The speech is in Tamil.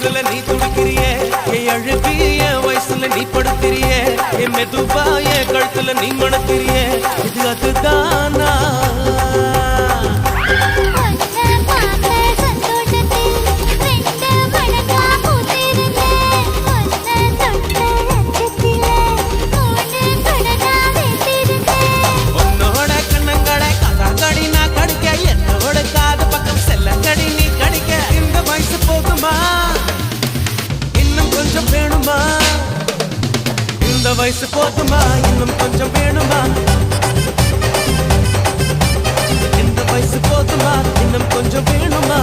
வயசுல நீ துடிக்கிறியே என் அழுகி என் வயசுல நீ படுத்திரியே என் மெதுவா என் கழுத்துல நீ மணத்திரியே இது அதுதானா உன்னோட கண்ணங்கடை கதாங்கடி நான் கடிக்க என்னோட காது பக்கம் செல்லங்கடி நீ கடிக்க இந்த வயசு போதுமா இன்னும் கொஞ்சம் வேணுமா இந்த வயசு போதுமா இன்னும் கொஞ்சம் வேணுமா இந்த வயசு போதுமா இன்னும் கொஞ்சம் வேணுமா